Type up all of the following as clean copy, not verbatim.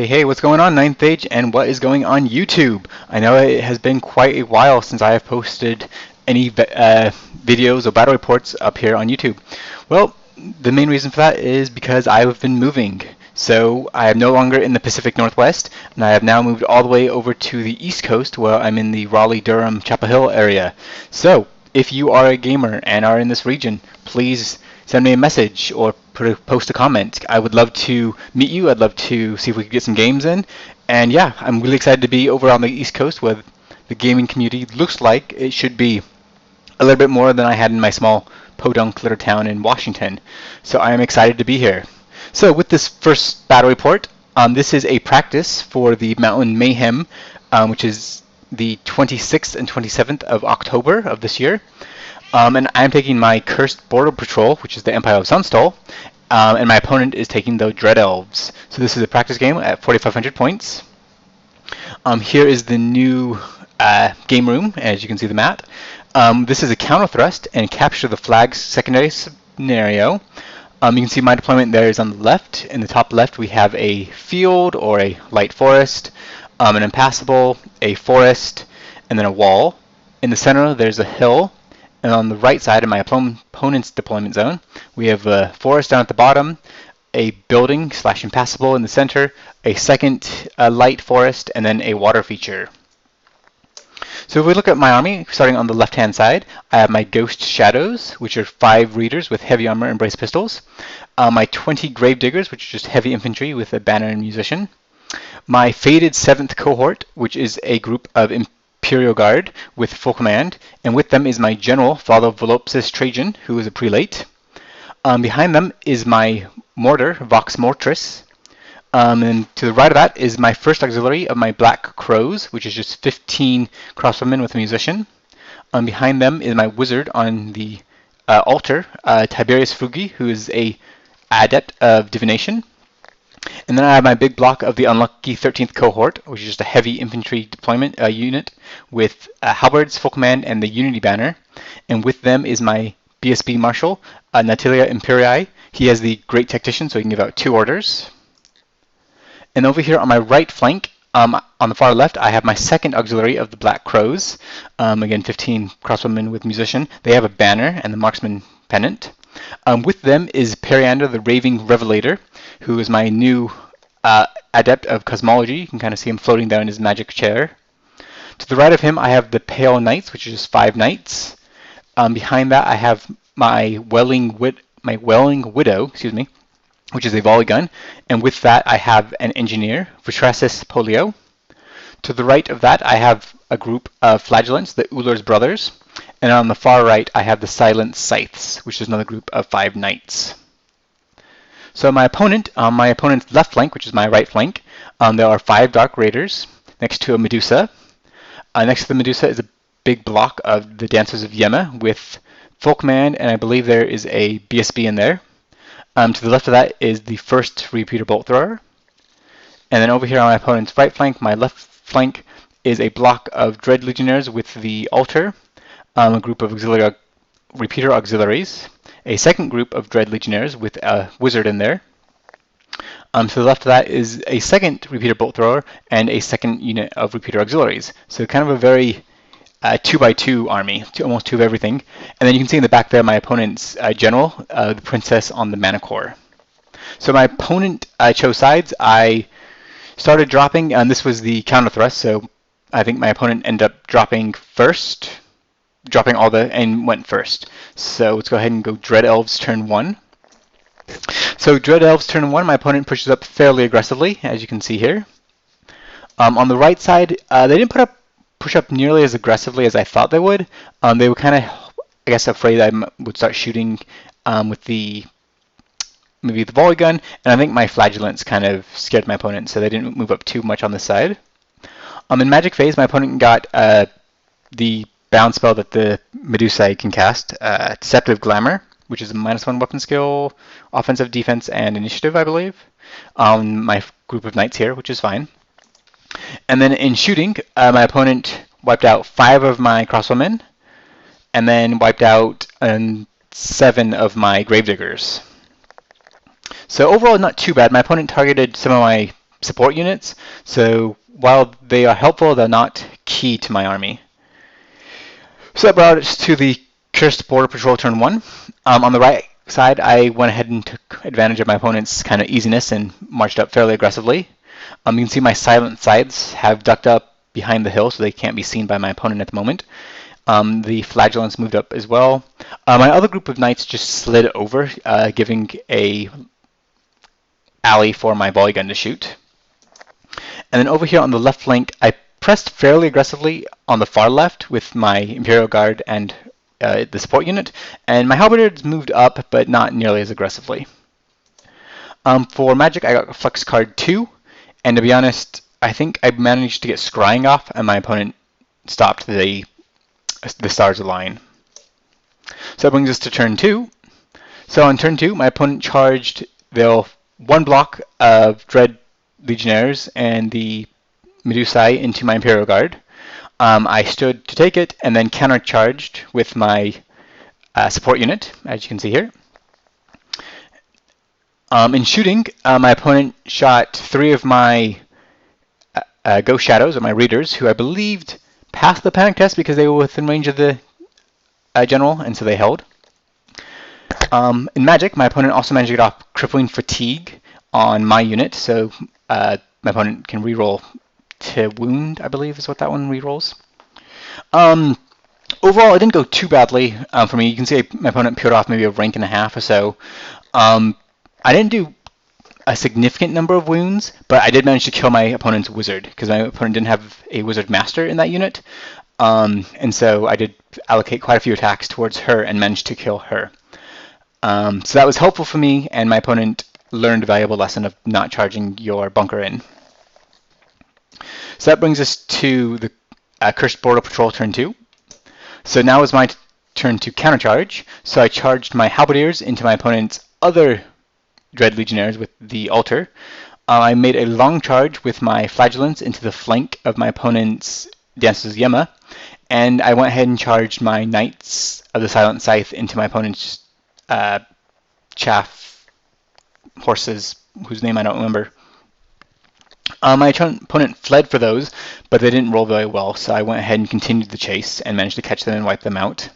Hey, what's going on, Ninth Age, and what is going on YouTube? I know it has been quite a while since I have posted any videos or battle reports up here on YouTube. Well, the main reason for that is because I have been moving. So I am no longer in the Pacific Northwest, and I have now moved all the way over to the East Coast, where I'm in the Raleigh-Durham, Chapel Hill area. So if you are a gamer and are in this region, please send me a message or post a comment. I would love to meet you. I'd love to see if we could get some games in. And yeah, I'm really excited to be over on the East Coast where the gaming community looks like it should be a little bit more than I had in my small podunk little town in Washington. So I am excited to be here. So with this first battle report, this is a practice for the Mountain Mayhem, which is the 26th and 27th of October of this year. And I'm taking my Cursed Border Patrol, which is the Empire of Sunstall, and my opponent is taking the Dread Elves. So this is a practice game at 4,500 points. Here is the new game room, as you can see the map. This is a counter thrust and capture the flag's secondary scenario. You can see my deployment there is on the left. In the top left, we have a field or a light forest, an impassable, a forest, and then a wall. In the center, there's a hill. And on the right side of my opponent's deployment zone, we have a forest down at the bottom, a building / impassable in the center, a second light forest, and then a water feature. So if we look at my army, starting on the left-hand side, I have my Ghost Shadows, which are 5 Readers with heavy armor and brace pistols, my 20 Gravediggers, which are just heavy infantry with a banner and musician, my Fated 7th Cohort, which is a group of Imperial Guard with full command, and with them is my General, Father Volupsis Trajan, who is a prelate. Behind them is my Mortar, Vox Mortris, and to the right of that is my first auxiliary of my Black Crows, which is just 15 crossbowmen with a musician. Behind them is my Wizard on the altar, Tiberius Fugi, who is a adept of divination. And then I have my big block of the unlucky 13th Cohort, which is just a heavy infantry deployment unit with halberds, full command, and the Unity banner. And with them is my BSB Marshal, Natalia Imperii. He has the Great Tactician, so he can give out 2 orders. And over here on my right flank, on the far left, I have my second auxiliary of the Black Crows. Again, 15 crossbowmen with musician. They have a banner and the marksman pennant. With them is Periander, the Raving Revelator, who is my new adept of cosmology. You can kind of see him floating down in his magic chair. To the right of him, I have the Pale Knights, which is just 5 knights. Behind that, I have my Welling Widow, which is a volley gun, and with that I have an engineer, Vitrasis Polio. To the right of that I have a group of flagellants, the Ullr's brothers, and on the far right I have the Silent Scythes, which is another group of 5 knights. So my opponent, on my opponent's left flank, which is my right flank, there are 5 Dark Raiders next to a Medusa. Next to the Medusa is a big block of the Dancers of Yema with full command, and I believe there is a BSB in there. To the left of that is the first Repeater Bolt Thrower. And then over here on my opponent's right flank, my left flank, is a block of Dread Legionnaires with the Altar, a group of Repeater Auxiliaries, a second group of Dread Legionnaires with a Wizard in there. To the left of that is a second Repeater Bolt Thrower and a second unit of Repeater Auxiliaries. So kind of a very 2x2 army, almost 2 of everything. And then you can see in the back there my opponent's general, the Princess on the Manicore. So my opponent chose sides. I started dropping, and this was the counter thrust, so I think my opponent ended up dropping all and went first. So let's go ahead and go Dread Elves turn 1. So Dread Elves turn 1, my opponent pushes up fairly aggressively, as you can see here. On the right side, they didn't push up nearly as aggressively as I thought they would. They were kind of, I guess, afraid I would start shooting with maybe the volley gun, and I think my flagellants kind of scared my opponent, so they didn't move up too much on this side. In Magic Phase, my opponent got the bound spell that the Medusa can cast, Deceptive Glamour, which is a -1 weapon skill, offensive, defense, and initiative, I believe. My group of knights here, which is fine. And then in shooting, my opponent wiped out 5 of my crossbowmen, and then wiped out 7 of my Gravediggers. So overall, not too bad. My opponent targeted some of my support units. So while they are helpful, they're not key to my army. So that brought us to the Cursed Border Patrol turn 1. On the right side, I went ahead and took advantage of my opponent's kind of easiness and marched up fairly aggressively. You can see my silent sides have ducked up behind the hill so they can't be seen by my opponent at the moment. The flagellants moved up as well. My other group of knights just slid over, giving a alley for my volley gun to shoot. And then over here on the left flank, I pressed fairly aggressively on the far left with my Imperial Guard and the support unit, and my halberdiers moved up, but not nearly as aggressively. For magic, I got Flex Card 2, and to be honest, I think I managed to get Scrying off, and my opponent stopped the stars align. So that brings us to turn 2. So on turn 2, my opponent charged the one block of Dread Legionnaires and the Medusae into my Imperial Guard. I stood to take it and then countercharged with my support unit, as you can see here. In shooting, my opponent shot 3 of my Ghost Shadows, or my Readers, who I believed passed the panic test because they were within range of the general, and so they held. In Magic, my opponent also managed to get off Crippling Fatigue on my unit, so my opponent can reroll to wound, I believe is what that one rerolls. Overall, it didn't go too badly for me. You can see my opponent peeled off maybe a rank and a half or so. I didn't do a significant number of wounds, but I did manage to kill my opponent's wizard because my opponent didn't have a wizard master in that unit. And so I did allocate quite a few attacks towards her and managed to kill her. So that was helpful for me, and my opponent learned a valuable lesson of not charging your bunker in. So that brings us to the Cursed Border Patrol turn 2. So now is my turn to countercharge. So I charged my halberdiers into my opponent's other Dread Legionnaires with the altar. I made a long charge with my flagellants into the flank of my opponent's Dancers of Yema, and I went ahead and charged my Knights of the Silent Scythe into my opponent's chaff horses, whose name I don't remember. My opponent fled for those, but they didn't roll very well, so I went ahead and continued the chase and managed to catch them and wipe them out.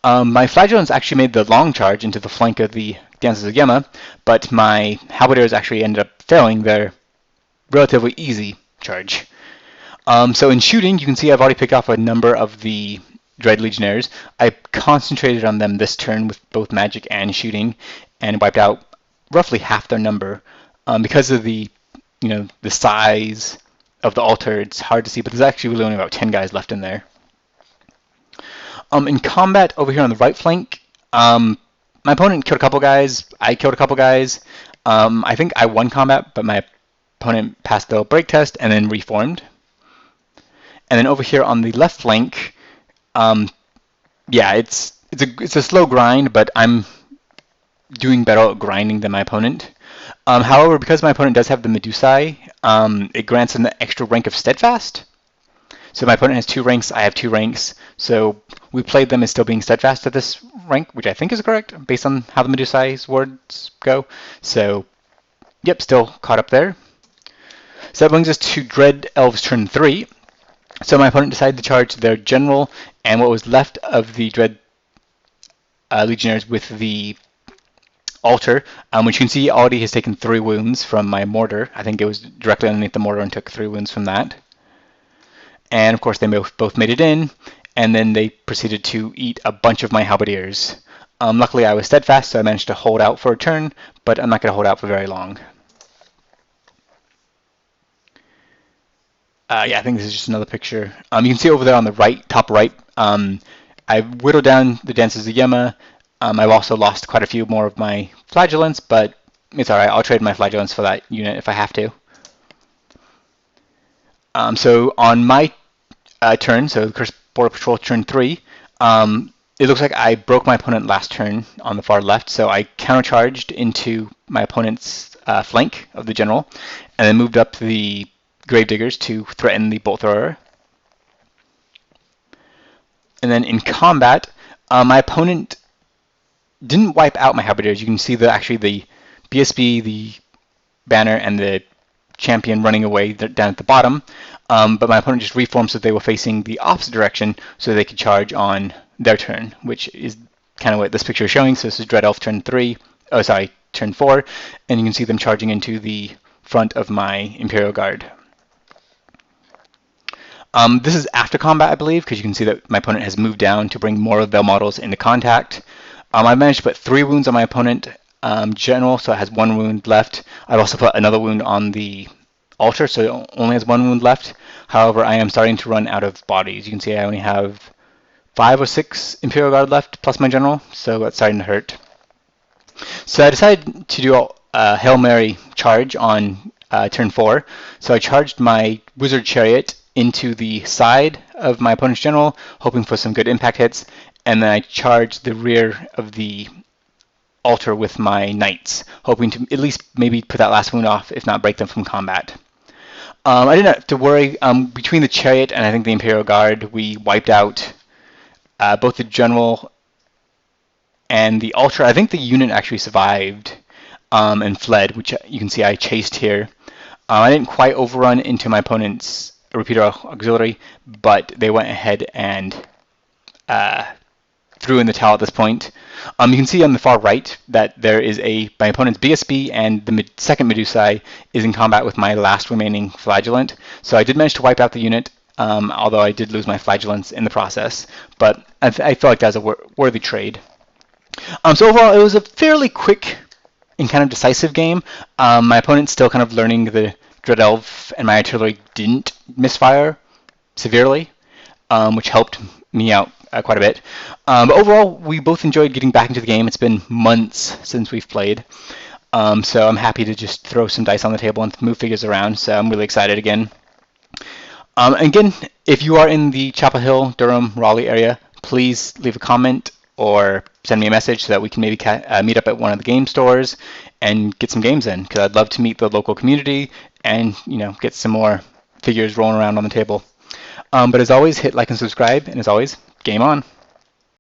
My flagellants actually made the long charge into the flank of the Dancers of Yema, but my halberdiers actually ended up failing their relatively easy charge. So in shooting, you can see I've already picked off a number of the Dread Legionnaires. I concentrated on them this turn with both magic and shooting, and wiped out roughly half their number. Because of the size of the altar, it's hard to see, but there's actually really only about 10 guys left in there. In combat over here on the right flank, my opponent killed a couple guys. I killed a couple guys. I think I won combat, but my opponent passed the break test and then reformed. And then over here on the left flank, yeah, it's a slow grind, but I'm doing better at grinding than my opponent. However, because my opponent does have the Medusae, it grants an extra rank of Steadfast. So my opponent has 2 ranks, I have 2 ranks, so we played them as still being Steadfast at this rank, which I think is correct, based on how the Medusae's words go. So, yep, still caught up there. So that brings us to Dread Elves turn 3. So my opponent decided to charge their general and what was left of the Dread Legionnaires with the altar, which you can see already has taken 3 wounds from my mortar. I think it was directly underneath the mortar and took 3 wounds from that. And of course they both made it in, and then they proceeded to eat a bunch of my halberdiers. Luckily I was steadfast, so I managed to hold out for a turn, but I'm not going to hold out for very long. Yeah, I think this is just another picture. You can see over there on the right, top right, I whittled down the Dancers of Yema. I've also lost quite a few more of my flagellants, but it's alright, I'll trade my flagellants for that unit if I have to. So on my turn, so the Cursed Border Patrol turn 3, it looks like I broke my opponent last turn on the far left, so I countercharged into my opponent's flank of the general, and then moved up the Gravediggers to threaten the Bolt Thrower. And then in combat, my opponent didn't wipe out my halberdiers. You can see that actually the BSB, the banner, and the champion running away down at the bottom, but my opponent just reformed so they were facing the opposite direction so they could charge on their turn, which is kind of what this picture is showing. So this is Dread Elf turn 4, and you can see them charging into the front of my Imperial Guard. This is after combat, I believe, because you can see that my opponent has moved down to bring more of their models into contact. I managed to put 3 wounds on my opponent general, so it has 1 wound left. I've also put another wound on the altar, so it only has 1 wound left. However, I am starting to run out of bodies. You can see I only have 5 or 6 Imperial Guard left, plus my general, so that's starting to hurt. So I decided to do a Hail Mary charge on turn 4. So I charged my Wizard Chariot into the side of my opponent's general, hoping for some good impact hits, and then I charged the rear of the altar with my knights, hoping to at least maybe put that last wound off, if not break them from combat. I didn't have to worry. Between the chariot and I think the Imperial Guard, we wiped out both the general and the altar. I think the unit actually survived and fled, which you can see I chased here. I didn't quite overrun into my opponent's repeater auxiliary, but they went ahead and threw in the towel at this point. You can see on the far right that there is my opponent's BSB, and the second Medusae is in combat with my last remaining Flagellant. So I did manage to wipe out the unit, although I did lose my Flagellants in the process. But I feel like that was a worthy trade. So overall, it was a fairly quick and kind of decisive game. My opponent's still kind of learning the Dread Elf, and my artillery didn't misfire severely, which helped me out quite a bit. But overall, we both enjoyed getting back into the game. It's been months since we've played, so I'm happy to just throw some dice on the table and move figures around, so I'm really excited again. Again, if you are in the Chapel Hill, Durham, Raleigh area, please leave a comment or send me a message so that we can maybe meet up at one of the game stores and get some games in, because I'd love to meet the local community and get some more figures rolling around on the table. But as always, hit like and subscribe, and as always, game on.